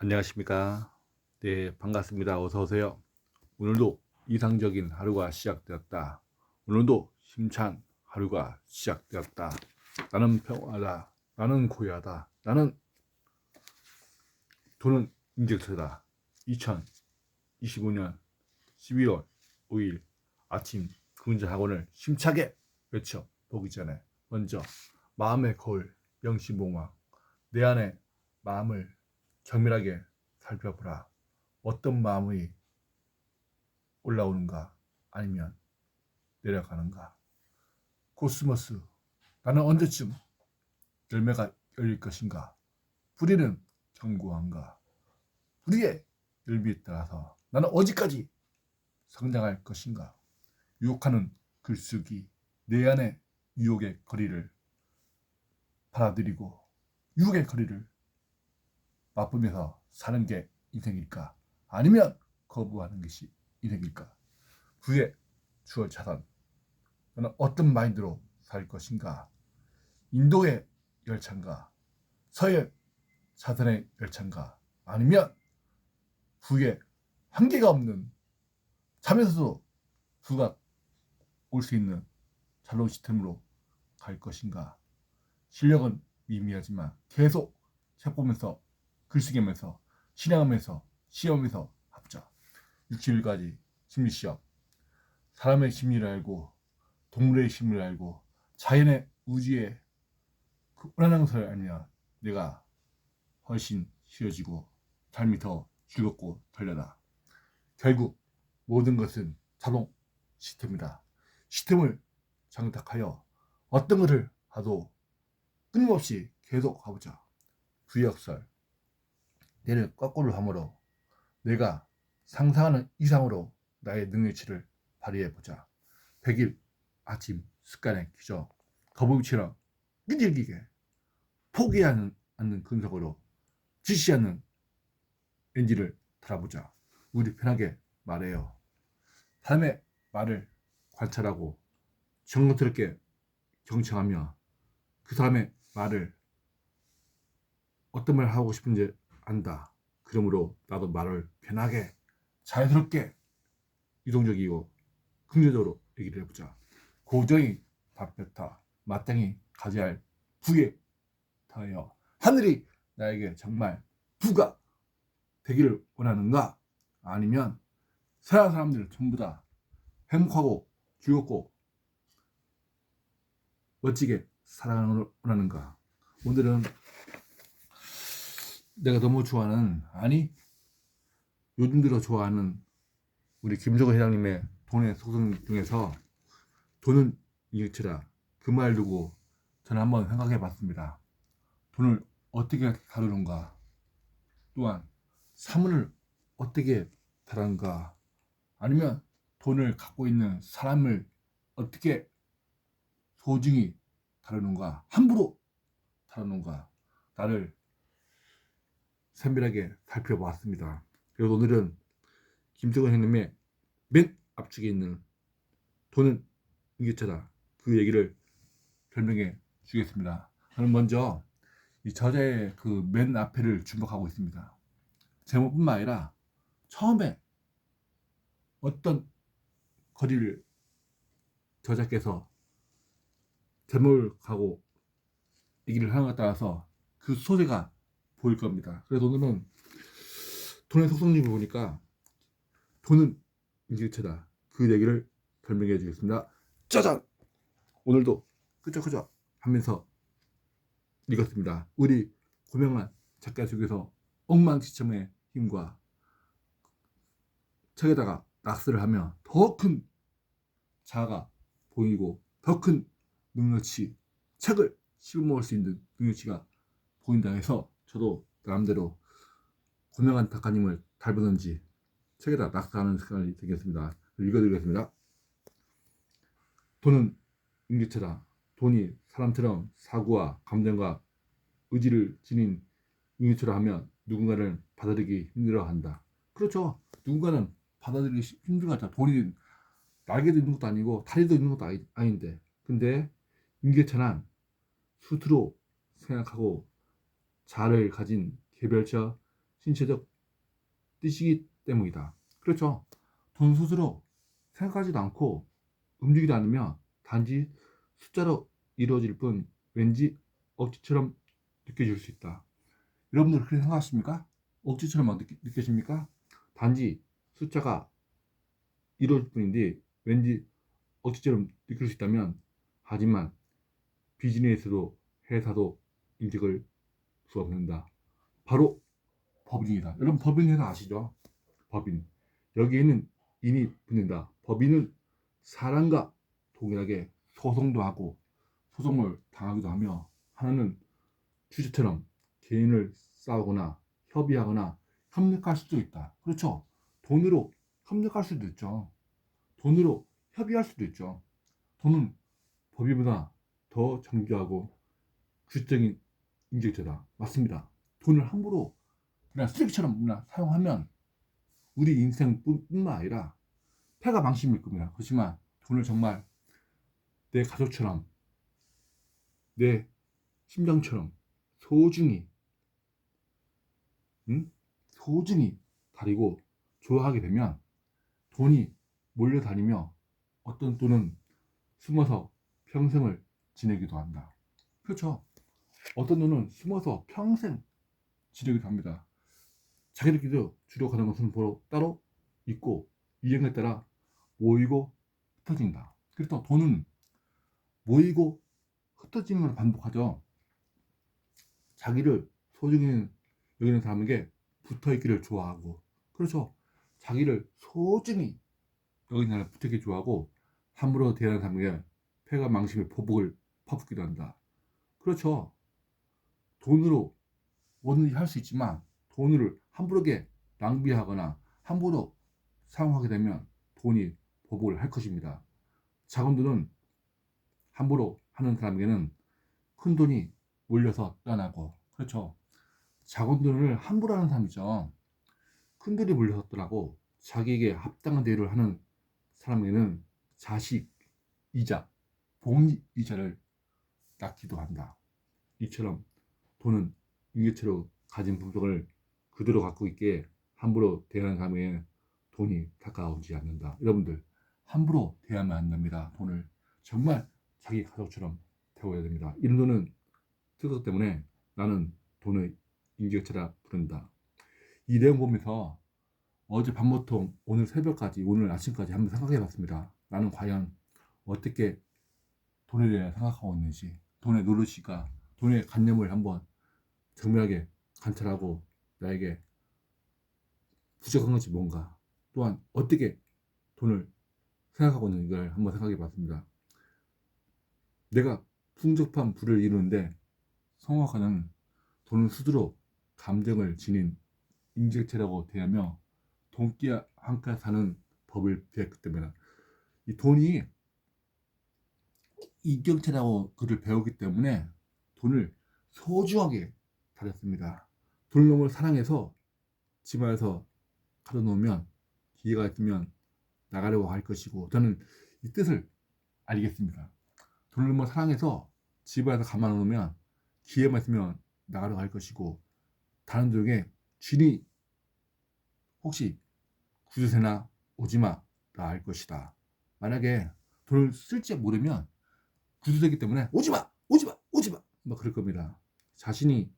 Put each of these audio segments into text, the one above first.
안녕하십니까. 네, 반갑습니다. 어서 오세요. 오늘도 이상적인 하루가 시작되었다. 오늘도 힘찬 하루가 시작되었다. 나는 평화다. 나는 고요하다. 나는 돈은 인젝트다. 2025년 12월 5일 아침 금전 학원을 힘차게 외쳐 보기 전에 먼저 마음의 거울 영신봉화 내 안에 마음을 정밀하게 살펴보라. 어떤 마음이 올라오는가 아니면 내려가는가. 코스모스, 나는 언제쯤 열매가 열릴 것인가. 뿌리는 견고한가. 뿌리의 열매에 따라서 나는 어디까지 성장할 것인가. 유혹하는 글쓰기, 내 안에 유혹의 거리를 받아들이고 유혹의 거리를 맛보면서 사는 게 인생일까? 아니면 거부하는 것이 인생일까? 부의 주얼 차선, 너는 어떤 마인드로 살 것인가? 인도의 열차인가? 서의 차선의 열차인가? 아니면 부의 한계가 없는 잠에서도 부가 올 수 있는 잘로운 시스템으로 갈 것인가? 실력은 미미하지만 계속 책 보면서 글쓰기하면서 실행하면서 시험에서 합자 6, 7일까지 심리시험 사람의 심리를 알고 동물의 심리를 알고 자연의 우주의 그 원하는 것을 알면 내가 훨씬 쉬워지고 삶이 더 즐겁고 편리하다. 결국 모든 것은 자동 시스템이다. 시스템을 장착하여 어떤 것을 하도 끊임없이 계속 가보자. 부역설 내를 거꾸로 함으로 내가 상상하는 이상으로 나의 능력치를 발휘해보자. 100일 아침 습관의 기적 거북이처럼 끈질기게 포기하지 않는 근석으로 지시 않는 엔진을 달아보자. 우리 편하게 말해요. 사람의 말을 관찰하고 정성스럽게 경청하며 그 사람의 말을 어떤 말을 하고 싶은지 안다. 그러므로 나도 말을 편하게 자연스럽게 유동적이고 긍정적으로 얘기를 해보자. 고정이 답변타 마땅히 가져야 할 부에 더하여 하늘이 나에게 정말 부가 되기를 원하는가? 아니면 세상 사람들 전부 다 행복하고 즐겁고 멋지게 살아가는 걸 원하는가? 오늘은 내가 너무 좋아하는 요즘 들어 좋아하는 우리 김정은 회장님의 돈의 속성 중에서 돈은 이웃이라 그 말 두고 저는 한번 생각해 봤습니다. 돈을 어떻게 다루는가, 또한 사문을 어떻게 다루는가, 아니면 돈을 갖고 있는 사람을 어떻게 소중히 다루는가, 함부로 다루는가, 나를 세밀하게 살펴보았습니다. 그래서 오늘은 김정은 형님의 맨 앞쪽에 있는 돈은 인기차다 그 얘기를 설명해 주겠습니다. 저는 먼저 이 저자의 그 맨 앞에를 주목하고 있습니다. 제목뿐만 아니라 처음에 어떤 거리를 저자께서 제목을 가고 얘기를 하는 것 따라서 그 소재가 보일 겁니다. 그래서 오늘은 돈의 속성님을 보니까 돈은 인기차다 그 얘기를 설명해 주겠습니다. 짜잔! 오늘도 끄적끄적 하면서 읽었습니다. 우리 고명한 작가 속에서 억만지천의 힘과 책에다가 낙서를 하면 더 큰 자아가 보이고 더 큰 능력치, 책을 씹어먹을 수 있는 능력치가 보인다 해서 저도 나름대로 고명한 작가님을 닮았는지 책에다 낙서하는 습관이 되겠습니다. 읽어드리겠습니다. 돈은 인기체다. 돈이 사람처럼 사고와 감정과 의지를 지닌 인기체라 하면 누군가를 받아들이기 힘들어한다. 그렇죠. 누군가는 받아들이기 힘들어하죠. 돈이 날개도 있는 것도 아니고 다리도 있는 것도 아닌데, 근데 인기체는 수트로 생각하고 자아를 가진 개별적 신체적 뜻이기 때문이다. 그렇죠. 돈 스스로 생각하지도 않고 움직이지 않으면 단지 숫자로 이루어질 뿐 왠지 억지처럼 느껴질 수 있다. 여러분들 그렇게 생각하십니까? 억지처럼 느껴집니까? 단지 숫자가 이루어질 뿐인데 왠지 억지처럼 느낄 수 있다면, 하지만 비즈니스도 회사도 인식을 수 없는다. 바로 법인이다. 여러분 법인 회사 아시죠? 법인. 여기에는 인이 붙는다. 법인은 사람과 동일하게 소송도 하고 소송을 당하기도 하며, 하나는 주주처럼 개인을 싸우거나 협의하거나 협력할 수도 있다. 그렇죠? 돈으로 협력할 수도 있죠. 돈으로 협의할 수도 있죠. 돈은 법인보다 더 정교하고 규칙적인 인격체다. 맞습니다. 돈을 함부로 그냥 쓰레기처럼 그냥 사용하면 우리 인생뿐만 아니라 폐가 망신일 겁니다. 그렇지만 돈을 정말 내 가족처럼, 내 심장처럼 소중히, 소중히 다리고 좋아하게 되면 돈이 몰려다니며 어떤 돈은 숨어서 평생을 지내기도 한다. 그렇죠. 어떤 돈은 숨어서 평생 지내기도 합니다. 자기들끼리도 주로 가는 것은 따로 있고 유행에 따라 모이고 흩어진다. 그래서 돈은 모이고 흩어지는 걸 반복하죠. 자기를 소중히 여기는 사람에게 붙어있기를 좋아하고, 그렇죠. 자기를 소중히 여기는 사람에 붙어있기 좋아하고 함부로 대하는 사람에게 폐가 망신의 보복을 퍼붓기도 한다. 그렇죠. 돈으로 뭐든지 할 수 있지만 돈을 함부로게 낭비하거나 함부로 사용하게 되면 돈이 보복을 할 것입니다. 작은 돈은 함부로 하는 사람에게는 큰 돈이 몰려서 떠나고, 그렇죠. 작은 돈을 함부로 하는 사람이죠. 큰 돈이 몰려서 떠나고, 자기에게 합당한 대우를 하는 사람에게는 자식, 이자, 복리이자를 낳기도 한다. 이처럼 돈은 인격체로 가진 품성을 그대로 갖고 있기에 함부로 대하는 사람에게는 돈이 다가오지 않는다. 여러분들 함부로 대하면 안 됩니다. 돈을 정말 자기 가족처럼 대워야 됩니다. 이런 돈은 특성 때문에 나는 돈을 인격체라 부른다. 이 내용 보면서 어제 밤부터 오늘 새벽까지, 오늘 아침까지 한번 생각해 봤습니다. 나는 과연 어떻게 돈에 대해 생각하고 있는지, 돈의 노릇이가 돈의 관념을 한번 정밀하게 관찰하고 나에게 부족한 것이 뭔가, 또한 어떻게 돈을 생각하고 있는지를 한번 생각해 봤습니다. 내가 풍족한 부를 이루는데 성악가는 돈을 스스로 감정을 지닌 인격체라고 대하며 돈끼 함께 사는 법을 배웠기 때문에, 이 돈이 인격체라고 그를 배우기 때문에 돈을 소중하게 다뤘습니다. 돈을 너무 사랑해서 집안에서 가둬놓으면 기회가 있으면 나가려고 할 것이고, 저는 이 뜻을 알겠습니다. 돈을 너무 사랑해서 집안에서 가만놓으면 기회만 있으면 나가려고 할 것이고, 다른 중에 쥐니 혹시 구두쇠나 오지마 라 할 것이다. 만약에 돈을 쓸지 모르면 구두쇠이기 때문에 오지마 막 그럴 겁니다. 자신이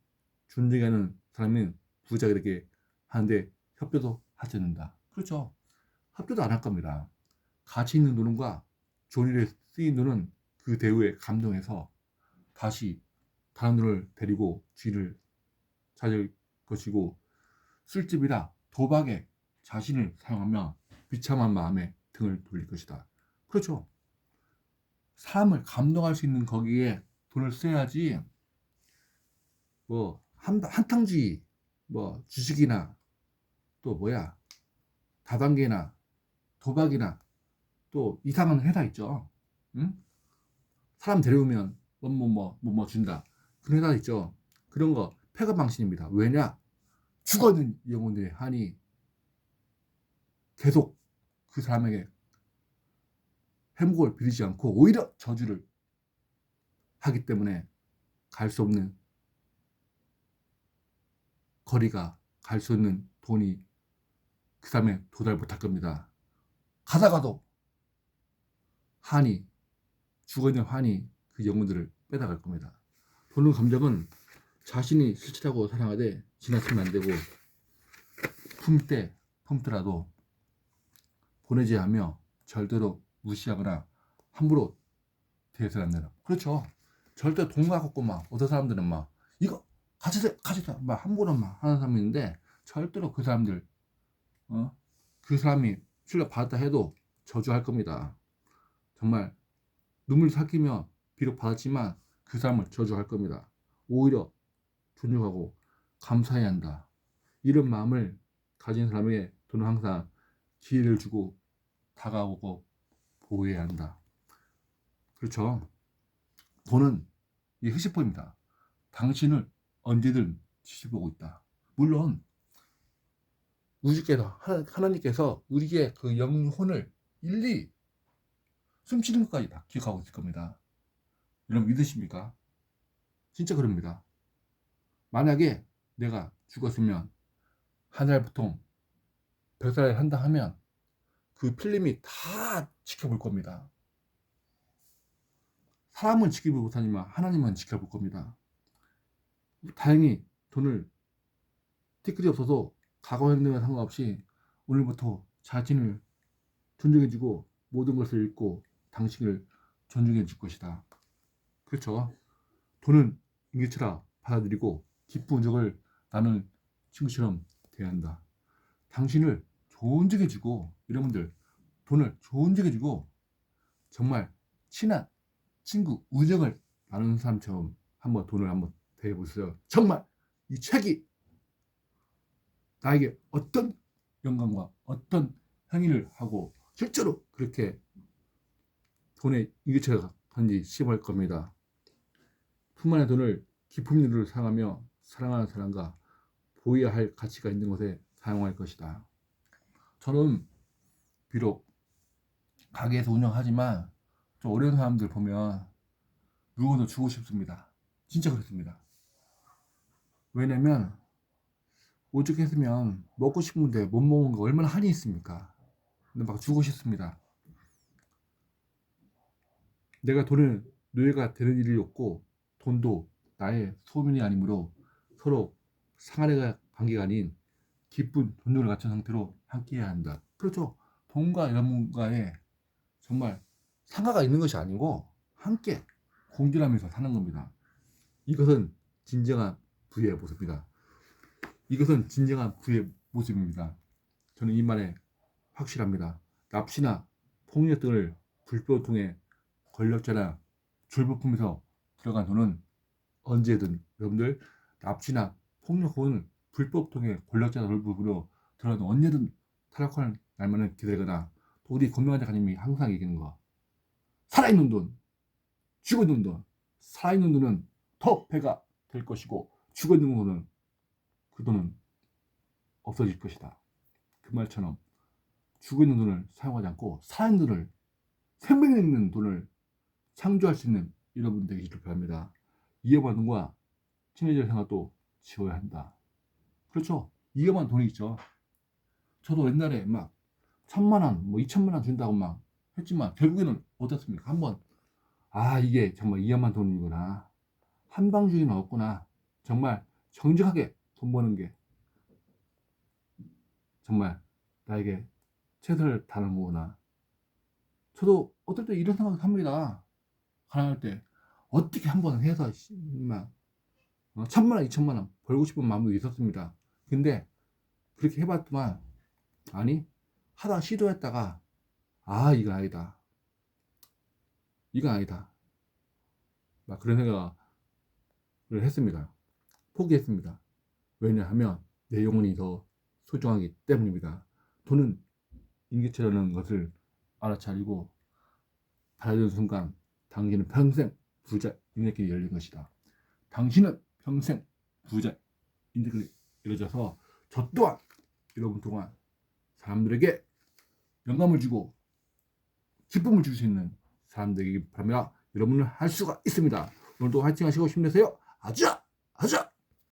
존중하는 사람은 부자가 이렇게 하는데 협조도 하지 않는다. 그렇죠. 협조도 안 할 겁니다. 가치 있는 돈과 좋은 일에 쓰인 돈은 그 대우에 감동해서 다시 다른 돈을 데리고 쥐를 찾을 것이고, 술집이라 도박에 자신을 사용하며 비참한 마음에 등을 돌릴 것이다. 그렇죠. 사람을 감동할 수 있는 거기에 돈을 써야지, 뭐 한탕주의, 뭐 주식이나 또 뭐야 다단계나 도박이나 또 이상한 회사 있죠. 응? 사람 데려오면 뭐 준다. 그런 회사 있죠. 그런 거 폐가망신입니다. 왜냐? 죽어있는 영혼들의 한이 계속 그 사람에게 행복을 빌리지 않고 오히려 저주를 하기 때문에 갈 수 없는 거리가 갈 수 있는 돈이 그 사람에 도달 못할 겁니다. 가다가도 한이, 죽어있는 한이 그 영혼들을 빼다갈 겁니다. 돈은 감정은 자신이 실체라고 사랑하되 지나치면 안 되고 품더라도 보내지 하며 절대로 무시하거나 함부로 대해서는 안 된다. 그렇죠. 절대 돈 갖고 막 어떤 사람들은 막 이거 가져다 막 함부로 막 하는 사람이 있는데 절대로 그 사람들 그 사람이 출력 받았다 해도 저주할 겁니다. 정말 눈물 삭히며 비록 받았지만 그 사람을 저주할 겁니다. 오히려 존중하고 감사해야 한다. 이런 마음을 가진 사람에게 돈은 항상 기회를 주고 다가오고 보호해야 한다. 그렇죠. 돈은 이 흐시포입니다. 당신을 언제든 지켜보고 있다. 물론 우주께서 하나님께서 우리의 그 영혼을 일일이 숨쉬는 것까지 다 기억하고 있을 겁니다. 여러분 믿으십니까? 진짜 그럽니다. 만약에 내가 죽었으면 하늘 보통 100살을 한다 하면 그 필름이 다 지켜볼 겁니다. 사람은 지켜보지 못하지만 하나님은 지켜볼 겁니다. 다행히 돈을 티끌이 없어서 과거 행동에 상관없이 오늘부터 자신을 존중해주고 모든 것을 잃고 당신을 존중해 줄 것이다. 그렇죠. 돈은 인기처럼 받아들이고 기쁜 운적을 나는 친구처럼 대한다. 당신을 존중해주고 여러분들 돈을 존중해주고 정말 친한 친구 우정을 나누는 사람처럼 한번 돈을 한번 대해보세요. 정말 이 책이 나에게 어떤 영광과 어떤 행위를 하고 실제로 그렇게 돈의 인기처가 단지 시험할 겁니다. 뿐만의 돈을 기품 일로 사용하며 사랑하는 사람과 보여야 할 가치가 있는 곳에 사용할 것이다. 저는 비록 가게에서 운영하지만 좀 어려운 사람들 보면 물건도 주고 싶습니다. 진짜 그렇습니다. 왜냐면 오죽했으면 먹고 싶은데 못 먹는 거 얼마나 한이 있습니까? 근데 막 주고 싶습니다. 내가 돈을 노예가 되는 일이 없고 돈도 나의 소민이 아니므로 서로 상하의 관계가 아닌 기쁜 존중을 갖춘 상태로 함께해야 한다. 그렇죠. 돈과 여러분과의 정말 상하가 있는 것이 아니고 함께 공존하면서 사는 겁니다. 이것은 진정한 부의 모습입니다. 이것은 진정한 부의 모습입니다. 저는 이 말에 확실합니다. 납치나 폭력 등을 불법을 통해 권력자나 졸부품에서 들어간 돈은 언제든 여러분들 납치나 폭력 혹은 불법 통해 권력자나 졸부품으로 들어간 돈 언제든 타락하는 날만을 기다리거나 또 우리 권명한 작가님이 항상 얘기하는 거 살아있는 돈, 죽어있는 돈, 살아있는 돈은 더 배가 될 것이고 죽어있는 돈은 그 돈은 없어질 것이다. 그 말처럼 죽어있는 돈을 사용하지 않고 살아있는 돈을 생명 있는 돈을 창조할 수 있는 여러분 되기를 바랍니다. 이해만 돈과 친해질 생각도 지워야 한다. 그렇죠. 이해만 돈이 있죠. 저도 옛날에 막 1,000,000원, 뭐 2,000,000원 준다고 막 했지만 결국에는 어떻습니까? 한번 이게 정말 이해만 돈이구나. 한방주의는 없구나. 정말 정직하게 돈 버는 게 정말 나에게 최선을 다하는 거구나. 저도 어떨 때 이런 생각을 합니다. 가난할 때 어떻게 한번 해서 막 1,000,000원, 2,000,000원 벌고 싶은 마음도 있었습니다. 근데 그렇게 해봤더만 아니 하다 시도했다가 이건 아니다. 이건 아니다. 막 그런 생각을 했습니다. 포기했습니다. 왜냐하면 내 영혼이 더 소중하기 때문입니다. 돈은 인기처라는 것을 알아차리고 받아들이는 순간 당신은 평생 부자 인생길이 열린 것이다. 당신은 평생 부자 인생길이 열어져서 저 또한 여러분 동안 사람들에게 영감을 주고 기쁨을 줄 수 있는 사람들에게 바랍니다. 여러분은 할 수가 있습니다. 오늘도 화이팅 하시고 힘내세요. 아자!